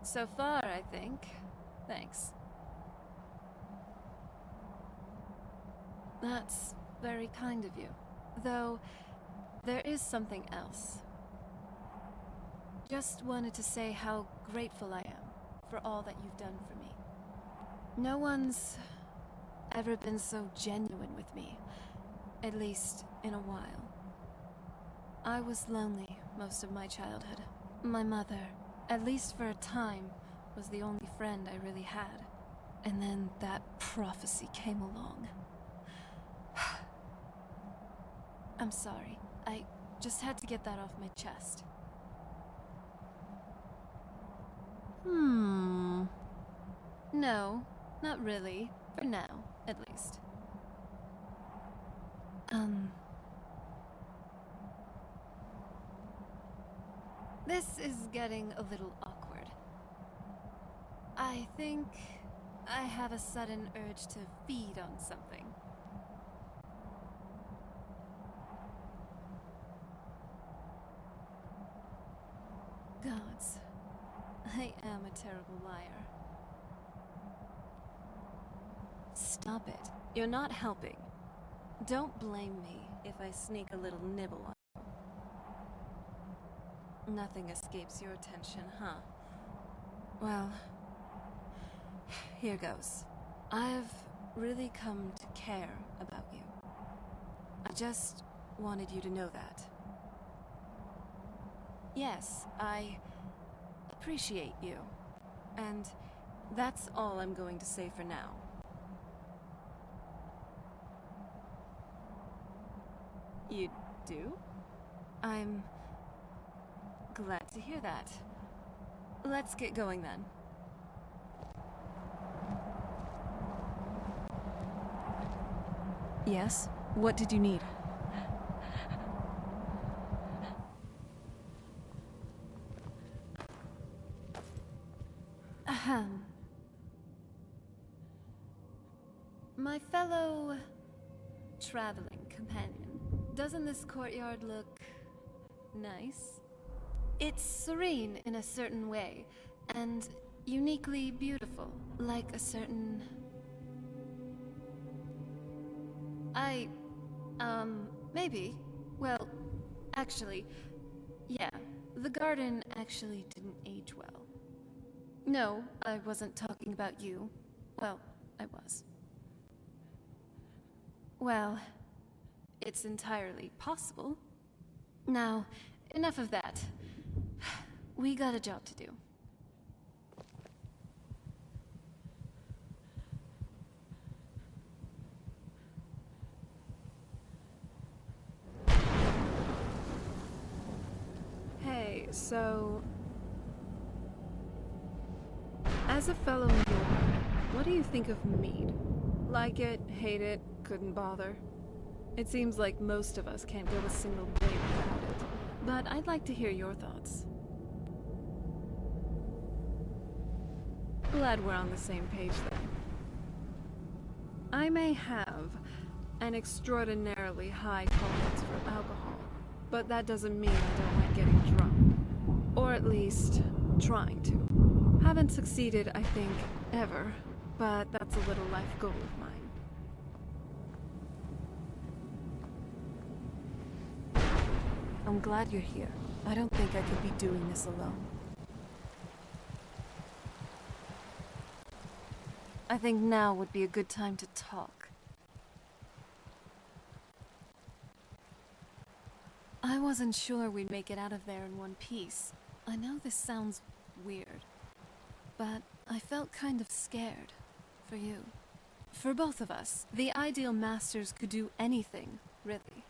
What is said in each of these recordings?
So far, I think. Thanks. That's very kind of you. Though, there is something else. Just wanted to say how grateful I am for all that you've done for me. No one's ever been so genuine with me, at least in a while. I was lonely most of my childhood. My mother, at least for a time, was the only friend I really had. And then that prophecy came along. I'm sorry. I just had to get that off my chest. No, not really. For now, at least. This is getting a little awkward. I think I have a sudden urge to feed on something. Gods, I am a terrible liar. Stop it. You're not helping. Don't blame me if I sneak a little nibble on you. Nothing escapes your attention, huh? Well, here goes. I've really come to care about you. I just wanted you to know that. Yes, I appreciate you. And that's all I'm going to say for now. You do? I'm glad to hear that. Let's get going then. Yes? What did you need? Ahem. My fellow traveling companion, doesn't this courtyard look nice? It's serene in a certain way, and uniquely beautiful, like a certain... maybe. Well, actually, yeah, the garden actually didn't age well. No, I wasn't talking about you. Well, I was. Well, it's entirely possible. Now, enough of that. We got a job to do. Hey, so... as a fellow Nord, what do you think of mead? Like it, hate it, couldn't bother? It seems like most of us can't go a single day without it. But I'd like to hear your thoughts. Glad we're on the same page then. I may have an extraordinarily high tolerance for alcohol, but that doesn't mean I don't like getting drunk. Or at least, trying to. Haven't succeeded, I think, ever, but that's a little life goal of mine. I'm glad you're here. I don't think I could be doing this alone. I think now would be a good time to talk. I wasn't sure we'd make it out of there in one piece. I know this sounds weird, but I felt kind of scared. For you. For both of us. The Ideal Masters could do anything, really.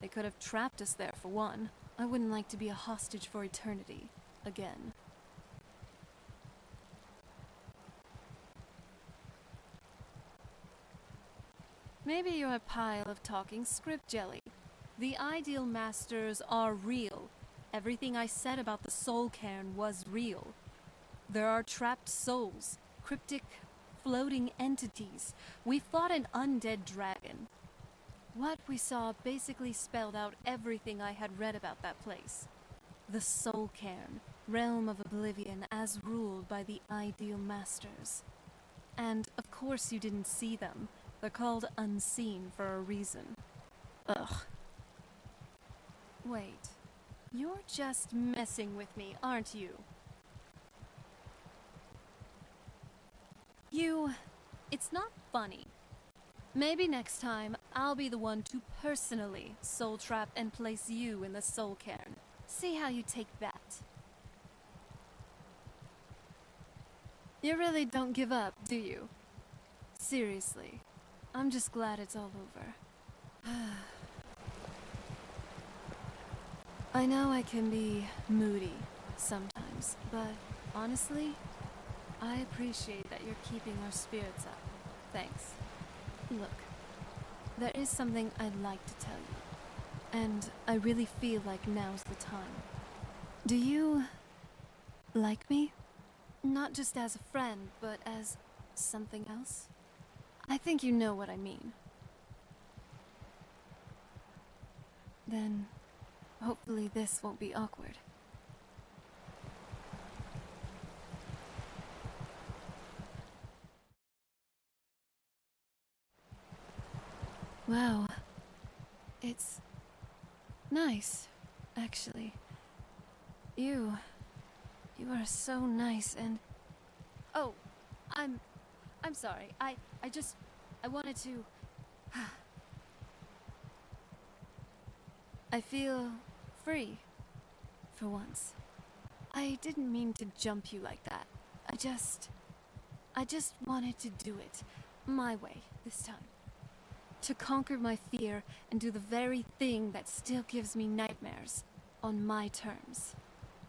They could have trapped us there for one. I wouldn't like to be a hostage for eternity. Again. Maybe you're a pile of talking script jelly. The Ideal Masters are real. Everything I said about the soul cairn was real. There are trapped souls, cryptic, floating entities. We fought an undead dragon. What we saw basically spelled out everything I had read about that place. The soul cairn, realm of oblivion as ruled by the ideal masters. And of course you didn't see them. They're called unseen for a reason. Ugh. Wait. You're just messing with me, aren't you? It's not funny. Maybe next time I'll be the one to personally soul trap and place you in the soul cairn. See how you take that. You really don't give up, do you? Seriously, I'm just glad it's all over. I know I can be moody sometimes, but honestly, I appreciate that you're keeping our spirits up. Thanks. Look, there is something I'd like to tell you, and I really feel like now's the time. Do you like me? Not just as a friend, but as something else? I think you know what I mean. Then, hopefully this won't be awkward. Wow. It's nice, actually. You are so nice and... Oh, I'm sorry. I wanted to... I feel free, for once. I didn't mean to jump you like that. I just wanted to do it my way this time. To conquer my fear and do the very thing that still gives me nightmares on my terms.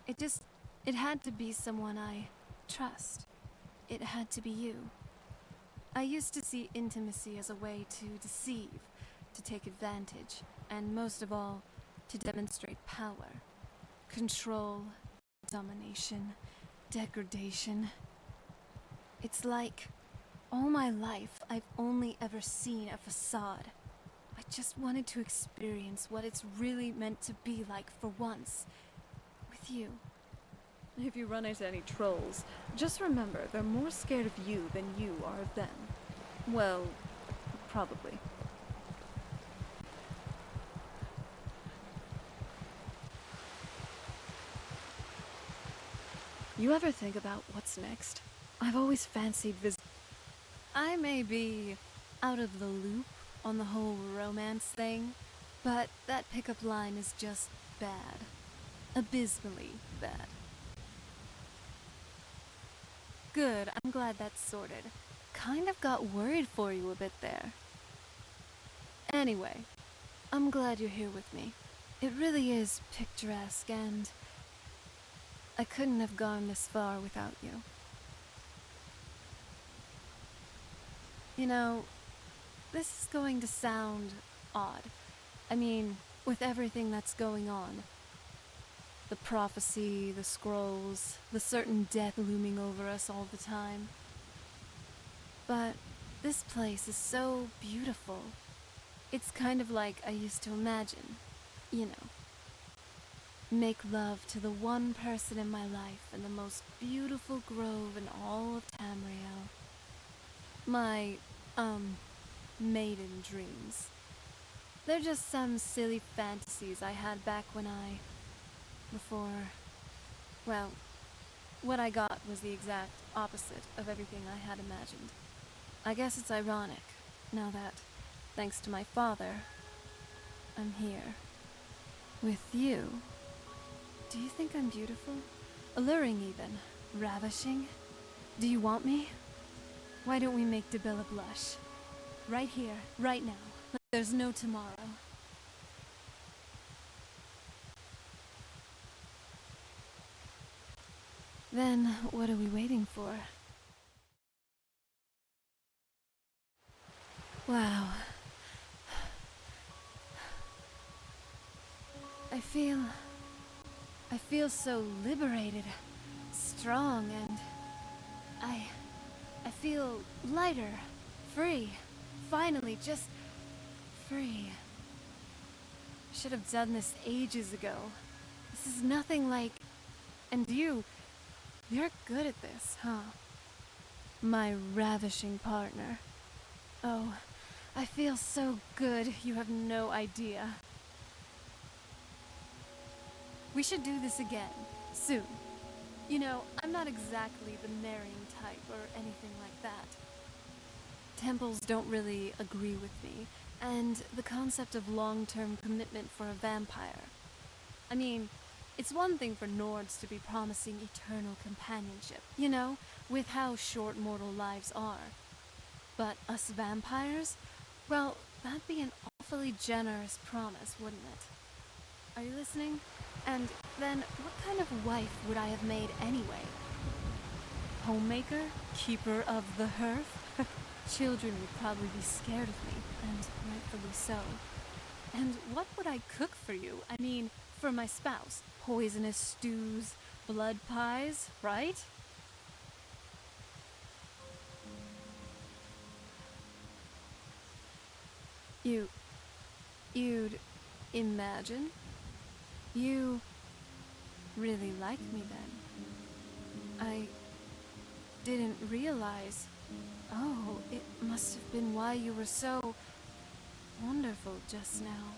It had to be someone I trust. It had to be you. I used to see intimacy as a way to deceive, to take advantage, and most of all, to demonstrate power. Control, domination, degradation. It's like, all my life, I've only ever seen a facade. I just wanted to experience what it's really meant to be like for once. With you. If you run into any trolls, just remember they're more scared of you than you are of them. Well, probably. You ever think about what's next? I've always fancied I may be out of the loop on the whole romance thing, but that pickup line is just bad. Abysmally bad. Good, I'm glad that's sorted. Kind of got worried for you a bit there. Anyway, I'm glad you're here with me. It really is picturesque and... I couldn't have gone this far without you. You know, this is going to sound odd. I mean, with everything that's going on. The prophecy, the scrolls, the certain death looming over us all the time. But this place is so beautiful. It's kind of like I used to imagine, you know. Make love to the one person in my life in the most beautiful grove in all of Tamriel. My, maiden dreams. They're just some silly fantasies I had back when before... Well, what I got was the exact opposite of everything I had imagined. I guess it's ironic, now that, thanks to my father, I'm here. With you. Do you think I'm beautiful? Alluring even. Ravishing? Do you want me? Why don't we make Debella blush? Right here, right now. Like there's no tomorrow. Then, what are we waiting for? Wow. I feel so liberated, strong, and I feel lighter, free. Finally, just free. Should have done this ages ago. The This is nothing like... And you're good at this, huh? My ravishing partner. Oh, I feel so good, you have no idea. We should do this again, soon. You know, I'm not exactly the marrying type or anything like that. Temples don't really agree with me, and the concept of long-term commitment for a vampire. I mean, it's one thing for Nords to be promising eternal companionship, you know, with how short mortal lives are. But us vampires? Well, that'd be an awfully generous promise, wouldn't it? Are you listening? And then, what kind of wife would I have made anyway? Homemaker? Keeper of the hearth? Children would probably be scared of me, and rightfully so. And what would I cook for you? I mean, for my spouse? Poisonous stews, blood pies, right? You'd imagine? You really like me then? I didn't realize. Oh, it must have been why you were so wonderful just now.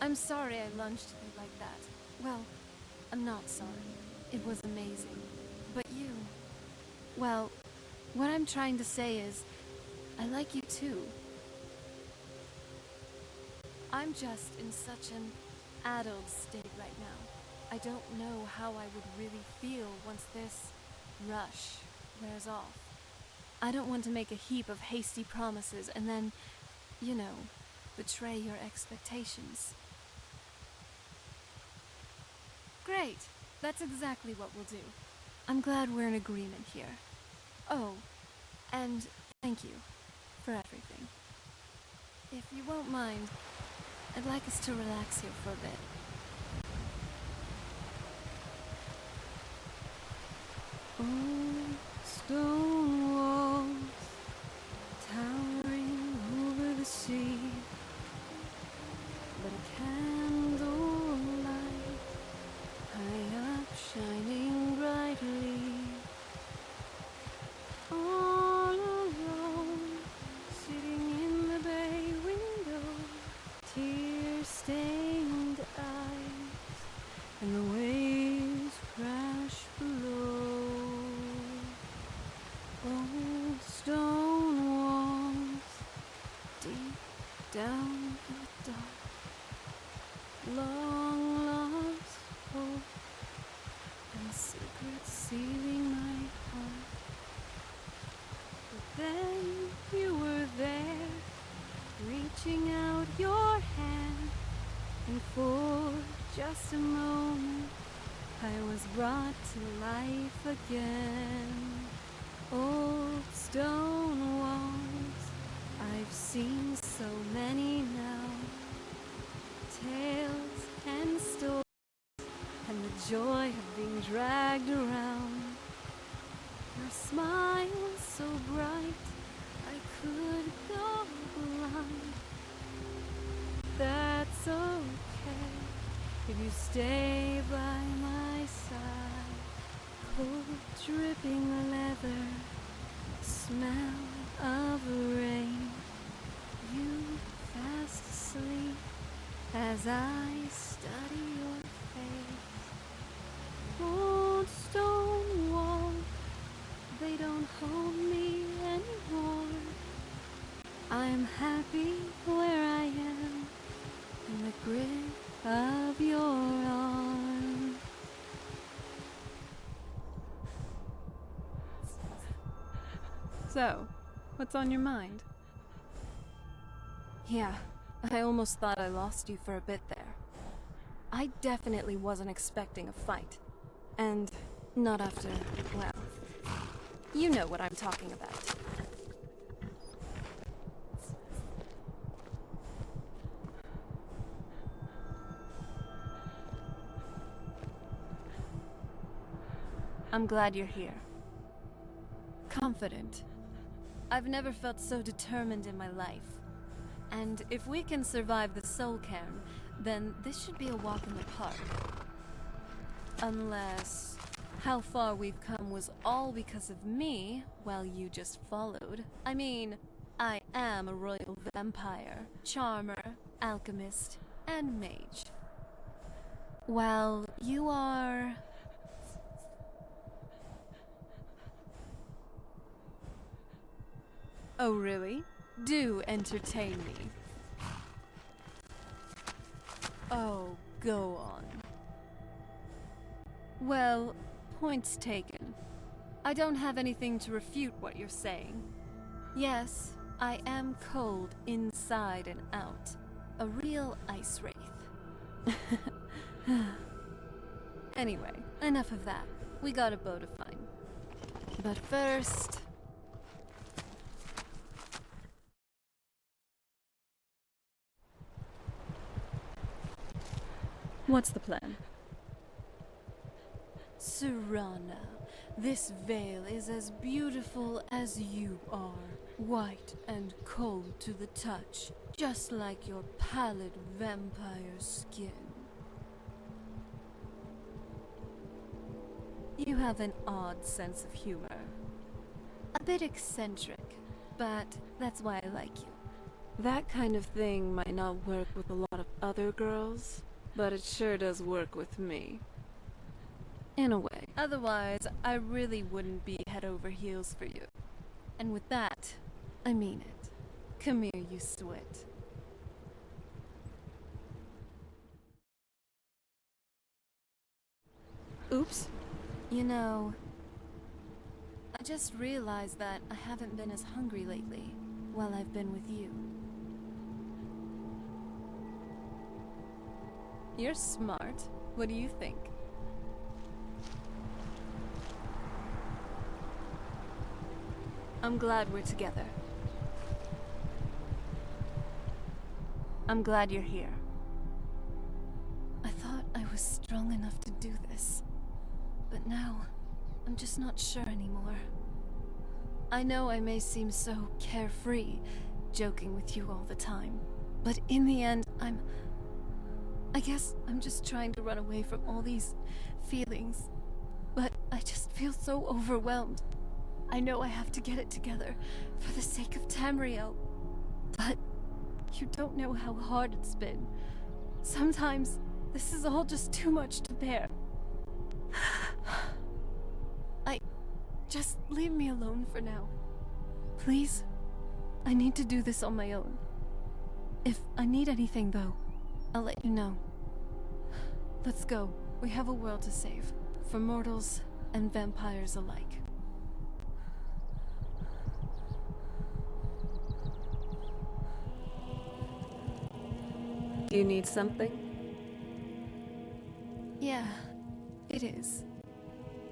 I'm sorry I lunged at you like that. Well, I'm not sorry. It was amazing. But you... Well, what I'm trying to say is, I like you too. I'm just in such an addled state right now. I don't know how I would really feel once this rush wears off. I don't want to make a heap of hasty promises and then, you know, betray your expectations. Great. That's exactly what we'll do. I'm glad we're in agreement here. Oh, and thank you for everything. If you won't mind, I'd like us to relax here for a bit. Old stone walls towering over the sea, but a candle light high up shining brightly. All alone, sitting in the bay window, tear-stained eyes, and the waves crash below. Old stone walls, deep down in the dark, long lost hope, and secrets sealing my heart. But then you were there, reaching out your hand, and for just a moment I was brought to life again. Old stone walls, I've seen so many now, tales and stories, and the joy of being dragged around. Your smile so bright, I could go blind. That's okay if you stay by my side. Cold dripping leather, smell of rain. You fast asleep as I study your face. Old stone walls, they don't hold me anymore. I'm happy where I am, in the grip of your arm. So, what's on your mind? Yeah, I almost thought I lost you for a bit there. I definitely wasn't expecting a fight. And not after, well, you know what I'm talking about. I'm glad you're here. Confident. I've never felt so determined in my life. And if we can survive the soul cairn, then this should be a walk in the park. Unless how far we've come was all because of me, while you just followed. I mean, I am a royal vampire, charmer, alchemist, and mage. Well, you are... Oh, really? Do entertain me. Oh, go on. Well, points taken. I don't have anything to refute what you're saying. Yes, I am cold inside and out. A real ice wraith. Anyway, enough of that. We got a bow to find. But first... What's the plan? Serana, this veil is as beautiful as you are. White and cold to the touch, just like your pallid vampire skin. You have an odd sense of humor. A bit eccentric, but that's why I like you. That kind of thing might not work with a lot of other girls, but it sure does work with me. In a way. Otherwise, I really wouldn't be head over heels for you. And with that, I mean it. Come here, you swit. Oops. You know, I just realized that I haven't been as hungry lately while I've been with you. You're smart. What do you think? I'm glad we're together. I'm glad you're here. I thought I was strong enough to do this, but now I'm just not sure anymore. I know I may seem so carefree, joking with you all the time, but in the end, I guess I'm just trying to run away from all these feelings, but I just feel so overwhelmed. I know I have to get it together for the sake of Tamriel, but you don't know how hard it's been. Sometimes this is all just too much to bear. Just leave me alone for now. Please? I need to do this on my own. If I need anything, though, I'll let you know. Let's go. We have a world to save, for mortals and vampires alike. Do you need something? Yeah, it is.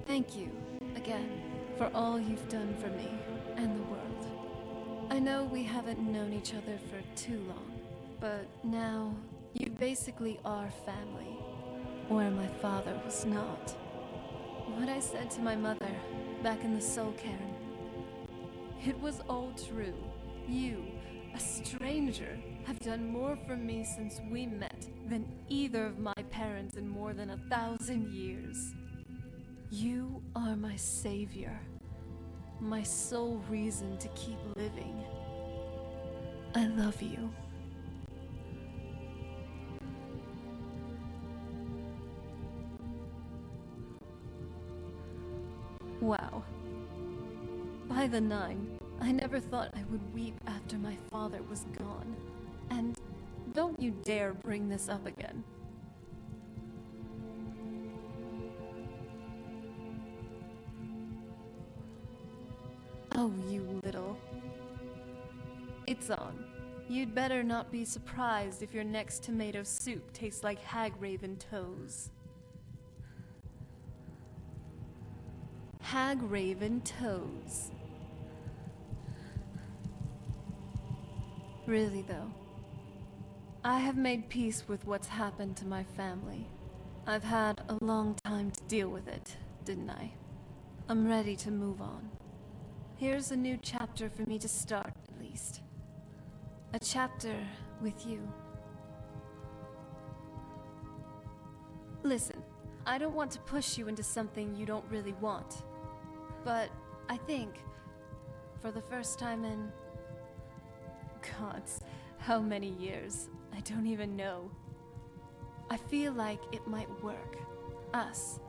Thank you, again, for all you've done for me and the world. I know we haven't known each other for too long, but now you basically are family, where my father was not. What I said to my mother back in the soul cairn, it was all true. You, a stranger, have done more for me since we met than either of my parents in more than 1,000 years. You are my savior, my sole reason to keep living. I love you. Wow. By the 9, I never thought I would weep after my father was gone. And don't you dare bring this up again. Oh, you little... It's on. You'd better not be surprised if your next tomato soup tastes like hag-raven toes. Hag-raven toes. Really, though, I have made peace with what's happened to my family. I've had a long time to deal with it, didn't I? I'm ready to move on. Here's a new chapter for me to start, at least. A chapter with you. Listen, I don't want to push you into something you don't really want. But I think, for the first time in... gods, how many years? I don't even know. I feel like it might work. Us.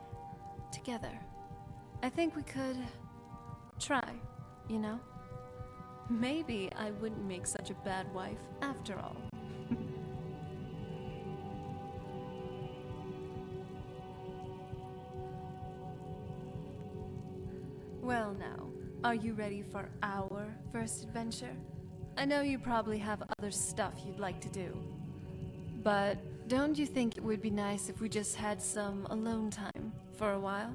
Together. I think we could... try, you know? Maybe I wouldn't make such a bad wife, after all. Well now, are you ready for our first adventure? I know you probably have other stuff you'd like to do. But don't you think it would be nice if we just had some alone time for a while?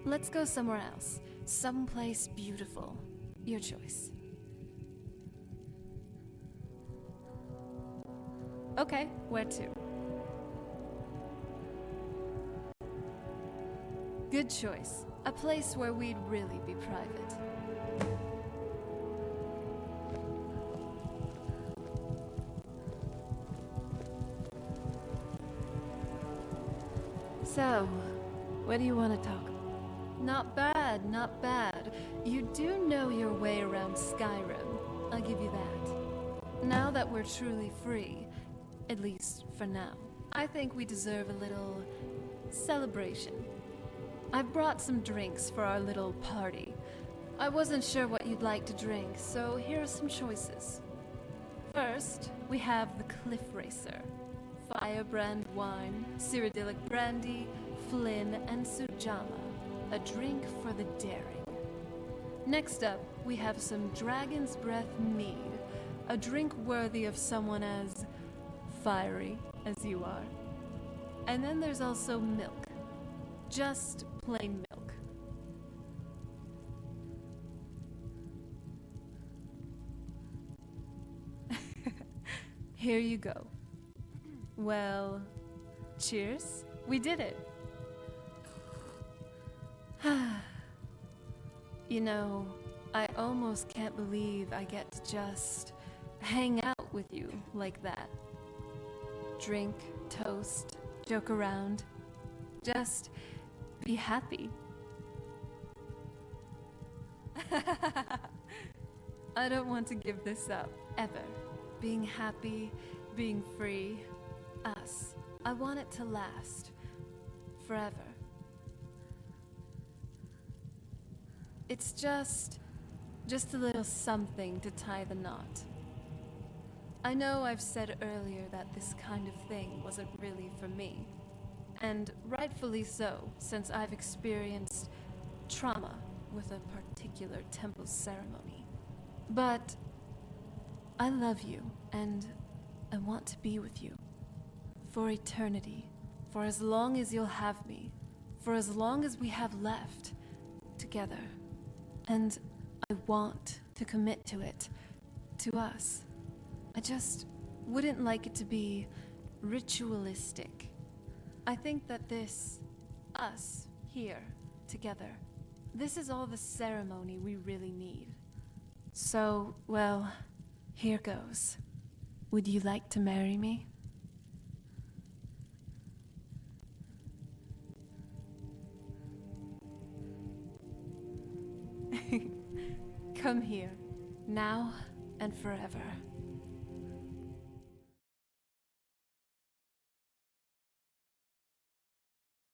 Let's go somewhere else. Someplace beautiful. Your choice. Okay, where to? Good choice. A place where we'd really be private. So, what do you want to talk about? Not bad, not bad. You do know your way around Skyrim. I'll give you that. Now that we're truly free, at least for now, I think we deserve a little celebration. I've brought some drinks for our little party. I wasn't sure what you'd like to drink, so here are some choices. First, we have the Cliff Racer. Firebrand wine, Cyrodiilic brandy, Flynn, and Sujama. A drink for the daring. Next up, we have some Dragon's Breath mead. A drink worthy of someone as fiery as you are. And then there's also milk. Just plain milk. Here you go. Well, cheers. We did it. You know, I almost can't believe I get to just hang out with you like that. Drink, toast, joke around. Just be happy. I don't want to give this up, ever. Being happy, being free, us. I want it to last. Forever. It's just a little something to tie the knot. I know I've said earlier that this kind of thing wasn't really for me. And rightfully so, since I've experienced trauma with a particular temple ceremony. But I love you, and I want to be with you. For eternity. For as long as you'll have me. For as long as we have left. Together. And I want to commit to it. To us. I just wouldn't like it to be ritualistic. I think that this, us, here, together, this is all the ceremony we really need. So, well, here goes. Would you like to marry me? Come here, now and forever.